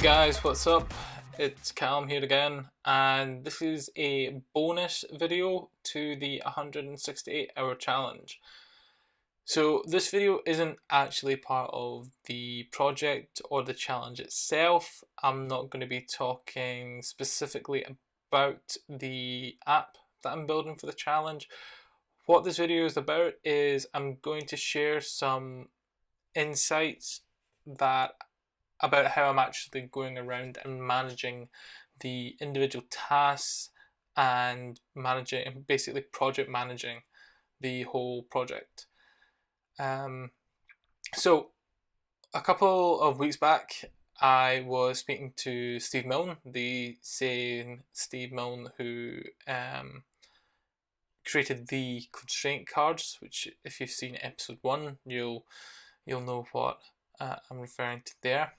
Hey guys, what's up? It's Calm here again, and this is a bonus video to the 168-hour challenge. So this video isn't actually part of the project or the challenge itself. I'm not going to be talking specifically about the app that I'm building for the challenge. What this video is about is I'm going to share some insights about how I'm actually going around and managing the individual tasks and basically project managing the whole project. So a couple of weeks back, I was speaking to Steve Milne, the same Steve Milne who created the constraint cards, which if you've seen episode 1, you'll know what I'm referring to there.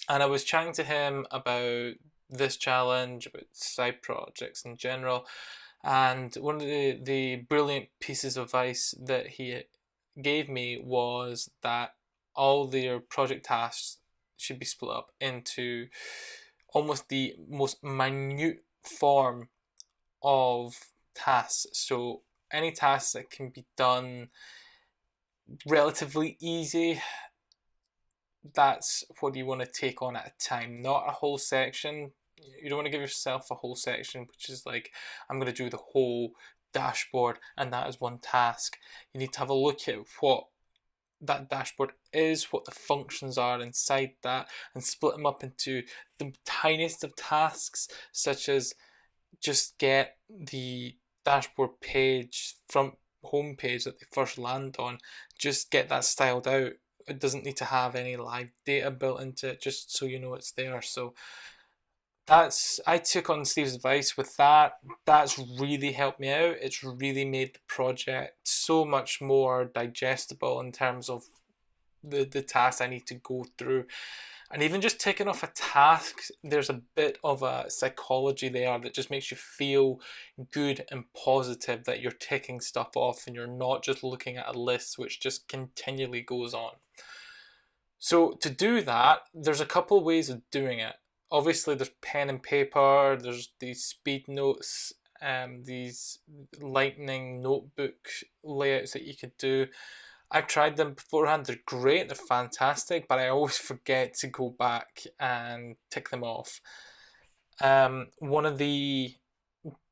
And I was chatting to him about this challenge, about side projects in general, and one of the brilliant pieces of advice that he gave me was that all their project tasks should be split up into almost the most minute form of tasks. So any tasks that can be done relatively easy, that's what you want to take on at a time, not a whole section. You don't want to give yourself a whole section which is like, I'm going to do the whole dashboard and that is one task. You need to have a look at what that dashboard is, what the functions are inside that, and split them up into the tiniest of tasks, such as just get the dashboard page, front home page that they first land on, just get that styled out. It doesn't need to have any live data built into it, just so you know it's there. So I took on Steve's advice with that. That's really helped me out. It's really made the project so much more digestible in terms of the tasks I need to go through. And even just ticking off a task, there's a bit of a psychology there that just makes you feel good and positive that you're ticking stuff off and you're not just looking at a list which just continually goes on. So to do that, there's a couple of ways of doing it. Obviously, there's pen and paper, there's these speed notes, these lightning notebook layouts that you could do. I've tried them beforehand, they're great, they're fantastic, but I always forget to go back and tick them off. One of the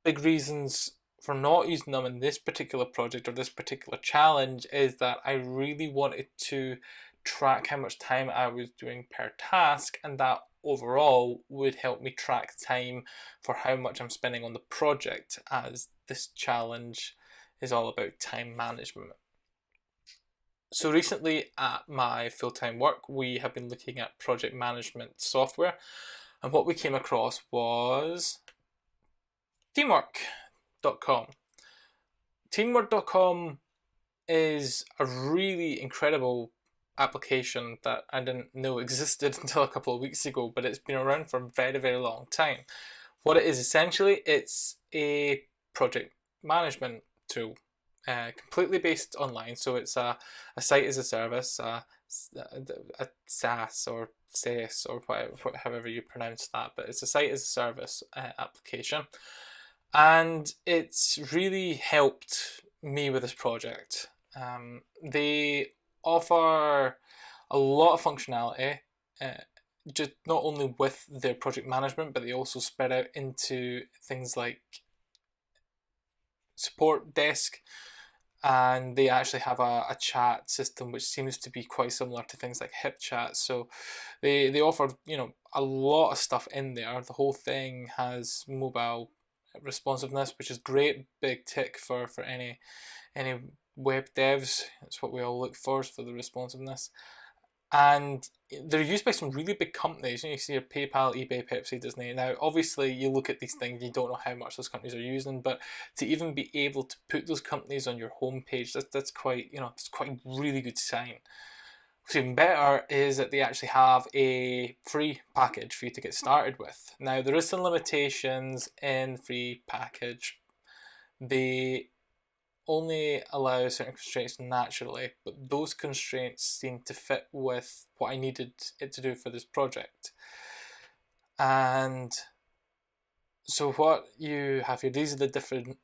big reasons for not using them in this particular project or this particular challenge is that I really wanted to track how much time I was doing per task, and that overall would help me track time for how much I'm spending on the project, as this challenge is all about time management. So recently at my full-time work, we have been looking at project management software, and what we came across was teamwork.com. Teamwork.com is a really incredible application that I didn't know existed until a couple of weeks ago, but it's been around for a very, very long time. What it is essentially, it's a project management tool, completely based online. So it's a site as a service, a SaaS or SaaS or whatever, however you pronounce that, but it's a site as a service application. And it's really helped me with this project. They offer a lot of functionality, just not only with their project management, but they also spread out into things like support desk, and they actually have a chat system which seems to be quite similar to things like HipChat. So they offer a lot of stuff in there. The whole thing has mobile responsiveness, which is great, big tick for any web devs. That's what we all look for the responsiveness. And they're used by some really big companies. You see your PayPal, eBay, Pepsi, Disney. Now, obviously, you look at these things, you don't know how much those companies are using, but to even be able to put those companies on your homepage, that's quite, it's quite a really good sign. What's even better is that they actually have a free package for you to get started with. Now, there is some limitations in the free package. They only allow certain constraints naturally, but those constraints seem to fit with what I needed it to do for this project. And so what you have here, these are the different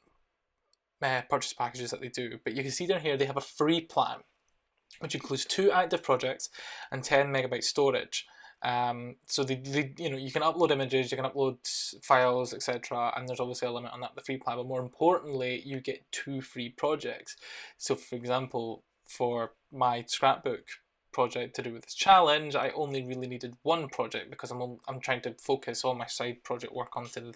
purchase packages that they do, but you can see down here they have a free plan, which includes 2 active projects and 10 megabyte storage. So you can upload images, you can upload files, etc. And there's obviously a limit on that, the free plan. But more importantly, you get 2 free projects. So, for example, for my scrapbook project to do with this challenge, I only really needed 1 project because I'm trying to focus all my side project work onto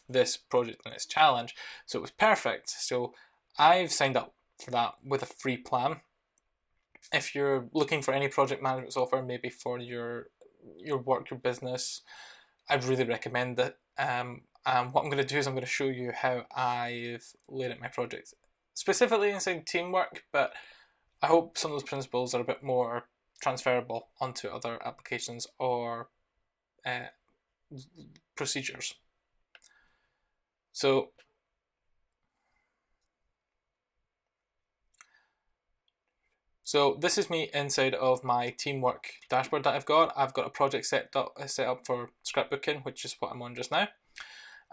this project and its challenge. So it was perfect. So I've signed up for that with a free plan. If you're looking for any project management software, maybe for your work, your business, I'd really recommend it. And what I'm going to do is I'm going to show you how I've laid out my project, specifically inside teamwork, but I hope some of those principles are a bit more transferable onto other applications or procedures. So this is me inside of my teamwork dashboard that I've got. I've got a project set up for scrapbooking, which is what I'm on just now.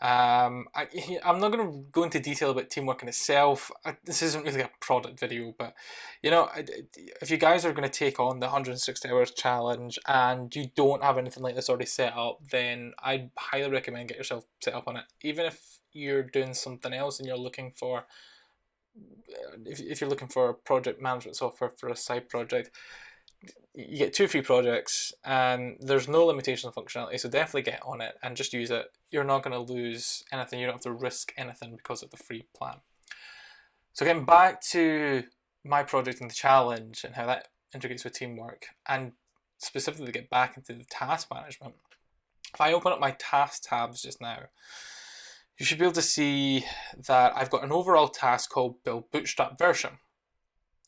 I'm not going to go into detail about teamwork in itself. This isn't really a product video, but if you guys are going to take on the 160 hours challenge and you don't have anything like this already set up, then I'd highly recommend get yourself set up on it. Even if you're doing something else and you're looking for, if you're looking for project management software for a side project, you get 2 free projects and there's no limitation on functionality, so definitely get on it and just use it. You're not going to lose anything, you don't have to risk anything because of the free plan. So getting back to my project and the challenge and how that integrates with teamwork, and specifically to get back into the task management, if I open up my task tabs just now, you should be able to see that I've got an overall task called build bootstrap version.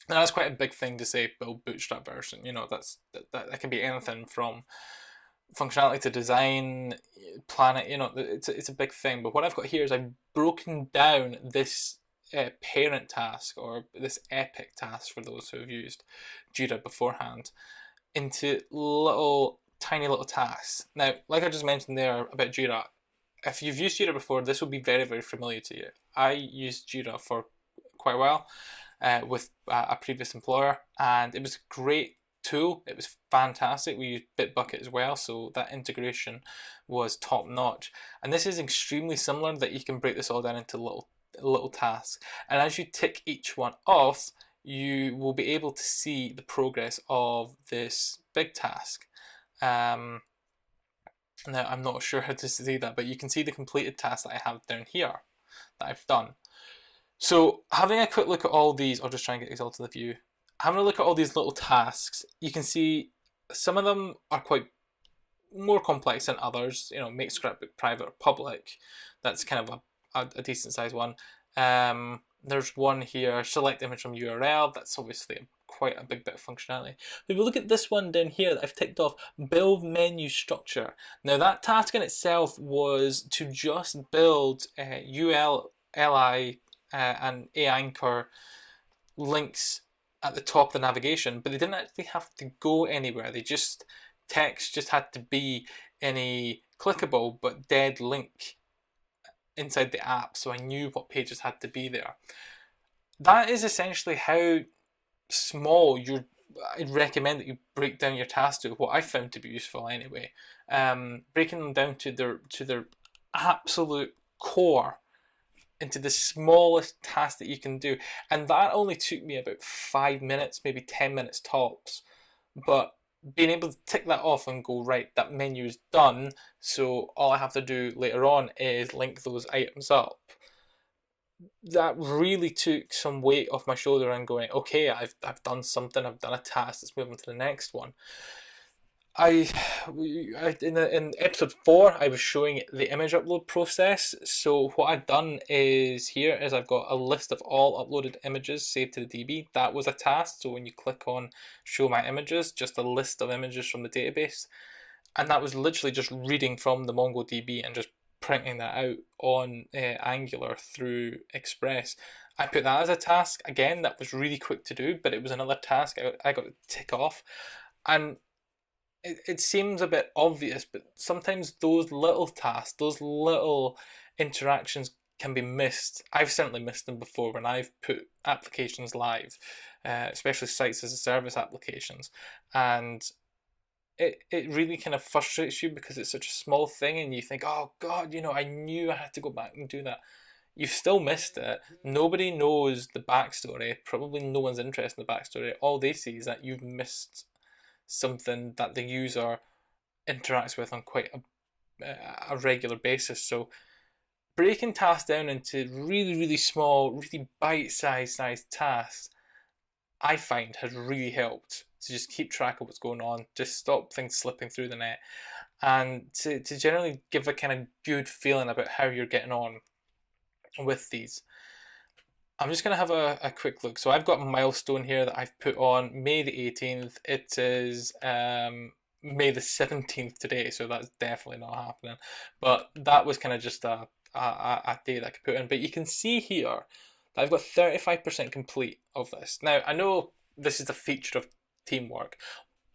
Now that's quite a big thing to say, build bootstrap version. That can be anything from functionality to design, planet. It's a big thing. But what I've got here is I've broken down this parent task, or this epic task for those who have used Jira beforehand, into tiny little tasks. Now, like I just mentioned there about Jira, if you've used Jira before, this will be very, very familiar to you. I used Jira for quite a while with a previous employer, and it was a great tool. It was fantastic. We used Bitbucket as well, so that integration was top notch. And this is extremely similar, that you can break this all down into little tasks. And as you tick each one off, you will be able to see the progress of this big task. Now, I'm not sure how to see that, but you can see the completed tasks that I have down here that I've done. So having a quick look at all these, I'll just try and get these all to the view. Having a look at all these little tasks, you can see some of them are quite more complex than others. Make scrapbook private or public. That's kind of a decent sized one. There's one here, select image from URL. That's obviously quite a big bit of functionality. If we look at this one down here that I've ticked off, build menu structure. Now that task in itself was to just build ULI and A-anchor links at the top of the navigation, but they didn't actually have to go anywhere. Text just had to be any clickable but dead link inside the app, so I knew what pages had to be there. That is essentially how small I'd recommend that you break down your tasks to, what I found to be useful anyway. Breaking them down to their absolute core, into the smallest task that you can do. And that only took me about 5 minutes, maybe 10 minutes tops. But being able to tick that off and go, right, that menu is done, so all I have to do later on is link those items up. That really took some weight off my shoulder and going, okay, I've done something, I've done a task, let's move on to the next one. In episode 4, I was showing the image upload process. So what I've done is I've got a list of all uploaded images saved to the DB. That was a task. So when you click on show my images, just a list of images from the database, and that was literally just reading from the MongoDB and just printing that out on Angular through Express. I put that as a task. Again, that was really quick to do, but it was another task I got to tick off. And it seems a bit obvious, but sometimes those little tasks, those little interactions can be missed. I've certainly missed them before when I've put applications live, especially sites as a service applications. And it really kind of frustrates you because it's such a small thing and you think, oh God, I knew I had to go back and do that. You've still missed it. Nobody knows the backstory. Probably no one's interested in the backstory. All they see is that you've missed something that the user interacts with on quite a regular basis. So breaking tasks down into really, really small, really bite-sized tasks, I find has really helped to just keep track of what's going on, just stop things slipping through the net, and to generally give a kind of good feeling about how you're getting on with these. I'm just going to have a quick look. So I've got a milestone here that I've put on May the 18th. It is May the 17th today, so that's definitely not happening. But that was kind of just a date I could put in. But you can see here that I've got 35% complete of this. Now, I know this is a feature of teamwork,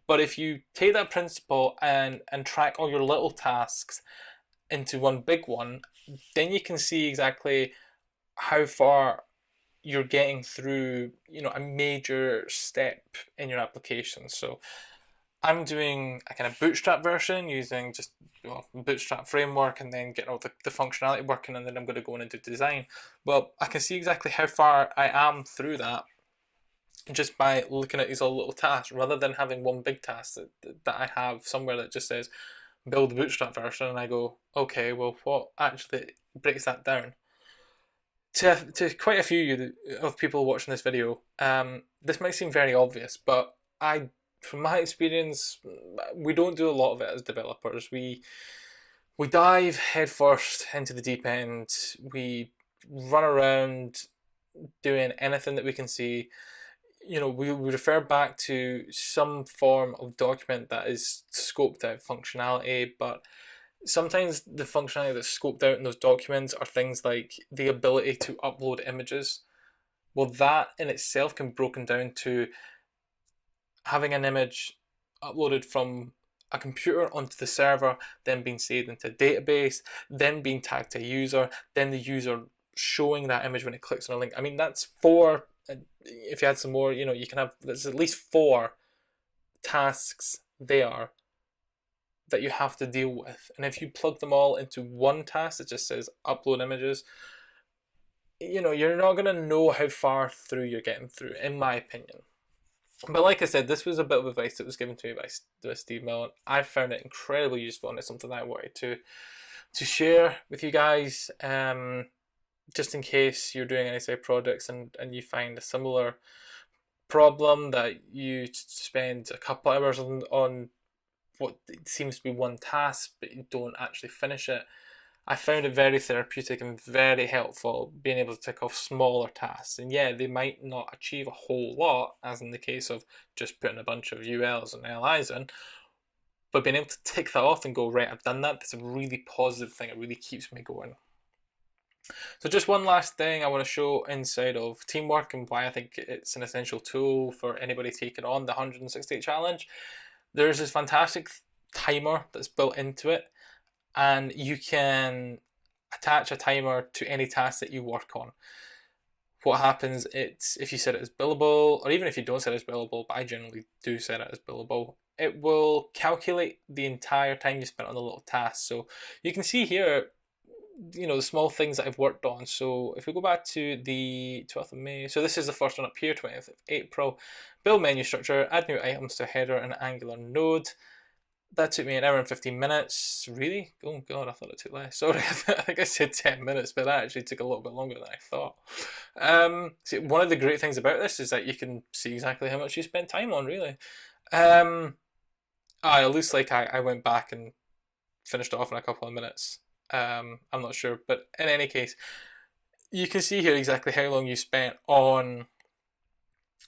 but if you take that principle and track all your little tasks into one big one, then you can see exactly how far you're getting through, a major step in your application. So I'm doing a kind of bootstrap version using just bootstrap framework and then getting all the functionality working, and then I'm going to go in and do design. Well, I can see exactly how far I am through that just by looking at these all little tasks rather than having one big task that I have somewhere that just says build the bootstrap version, and I go, okay, well, what actually breaks that down? To quite a few of people watching this video, this might seem very obvious, but from my experience, we don't do a lot of it as developers. We dive headfirst into the deep end. We run around doing anything that we can see. We refer back to some form of document that is scoped out functionality, but sometimes the functionality that's scoped out in those documents are things like the ability to upload images. Well, that in itself can be broken down to having an image uploaded from a computer onto the server, then being saved into a database, then being tagged to a user, then the user showing that image when it clicks on a link. I mean, that's four. If you add some more, you can have, there's at least four tasks there that you have to deal with. And if you plug them all into one task that just says upload images, you're not going to know how far through you're getting through, in my opinion. But like I said, this was a bit of advice that was given to me by Steve Millen. I found it incredibly useful, and it's something that I wanted to share with you guys, just in case you're doing any side projects and you find a similar problem that you spend a couple hours on what seems to be one task, but you don't actually finish it. I found it very therapeutic and very helpful being able to tick off smaller tasks. And yeah, they might not achieve a whole lot, as in the case of just putting a bunch of ULs and LIs in, but being able to tick that off and go, right, I've done that, that's a really positive thing. It really keeps me going. So just one last thing I want to show inside of teamwork and why I think it's an essential tool for anybody taking on the 168 challenge. There's this fantastic timer that's built into it, and you can attach a timer to any task that you work on. What happens, if you set it as billable, or even if you don't set it as billable, but I generally do set it as billable, it will calculate the entire time you spent on the little task. So you can see here, the small things that I've worked on. So if we go back to the 12th of May, so this is the first one up here, 20th of April, build menu structure, add new items to header and Angular node. That took me an hour and 15 minutes. Really? Oh God, I thought it took less. Sorry, I think I said 10 minutes, but that actually took a little bit longer than I thought. See, one of the great things about this is that you can see exactly how much you spent time on, really. It looks like I went back and finished it off in a couple of minutes. I'm not sure, but in any case, you can see here exactly how long you spent on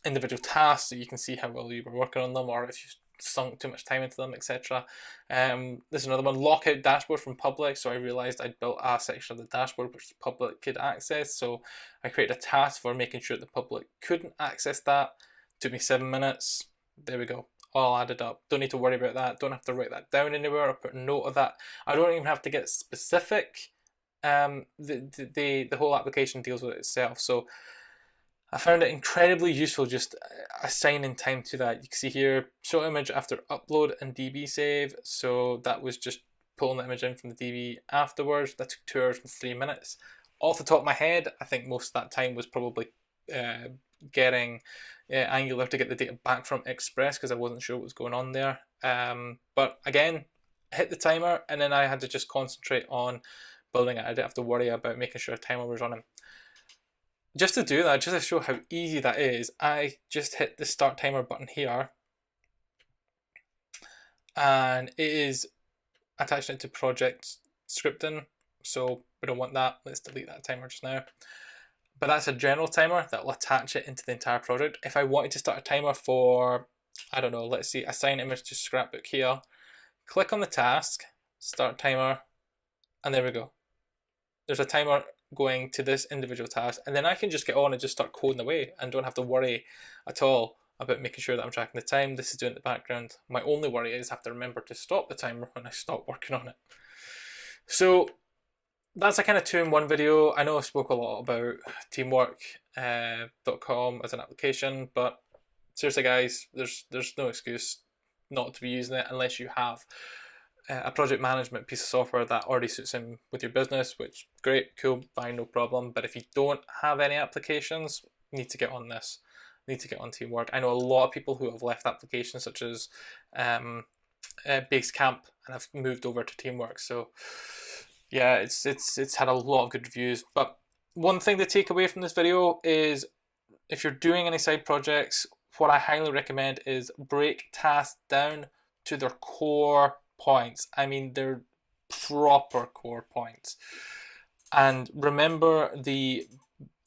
individual tasks, so you can see how well you were working on them, or if you sunk too much time into them, etc. There's another one, lockout dashboard from public. So I realized I'd built a section of the dashboard which the public could access. So I created a task for making sure the public couldn't access that. Took me 7 minutes. There we go. All added up. Don't need to worry about that. Don't have to write that down anywhere or put a note of that. I don't even have to get specific. The whole application deals with it itself. So I found it incredibly useful just assigning time to that. You can see here, show image after upload and DB save. So that was just pulling the image in from the DB afterwards. That took 2 hours and 3 minutes. Off the top of my head, I think most of that time was probably getting Angular to get the data back from Express because I wasn't sure what was going on there. But again, hit the timer and then I had to just concentrate on building it. I didn't have to worry about making sure a timer was running. Just to do that, just to show how easy that is, I just hit the start timer button here and it is attaching it to project scripting. So we don't want that. Let's delete that timer just now. But that's a general timer that will attach it into the entire project. If I wanted to start a timer for, I don't know, let's see, assign image to scrapbook here, click on the task, start timer, and there we go. There's a timer going to this individual task, and then I can just get on and just start coding away and don't have to worry at all about making sure that I'm tracking the time. This is doing it in the background. My only worry is I have to remember to stop the timer when I stop working on it. So that's a kind of 2-in-1 video. I know I spoke a lot about teamwork.com as an application, but seriously guys, there's no excuse not to be using it unless you have a project management piece of software that already suits in with your business, which great, cool, fine, no problem. But if you don't have any applications, you need to get on this. You need to get on Teamwork. I know a lot of people who have left applications such as Basecamp and have moved over to Teamwork. So yeah, it's had a lot of good reviews. But one thing to take away from this video is if you're doing any side projects, what I highly recommend is break tasks down to their core points. I mean, they're proper core points. And remember the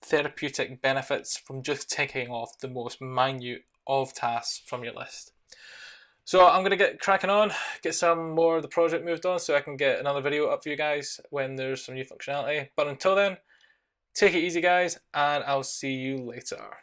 therapeutic benefits from just ticking off the most minute of tasks from your list. So I'm going to get cracking on, get some more of the project moved on so I can get another video up for you guys when there's some new functionality. But until then, take it easy guys, and I'll see you later.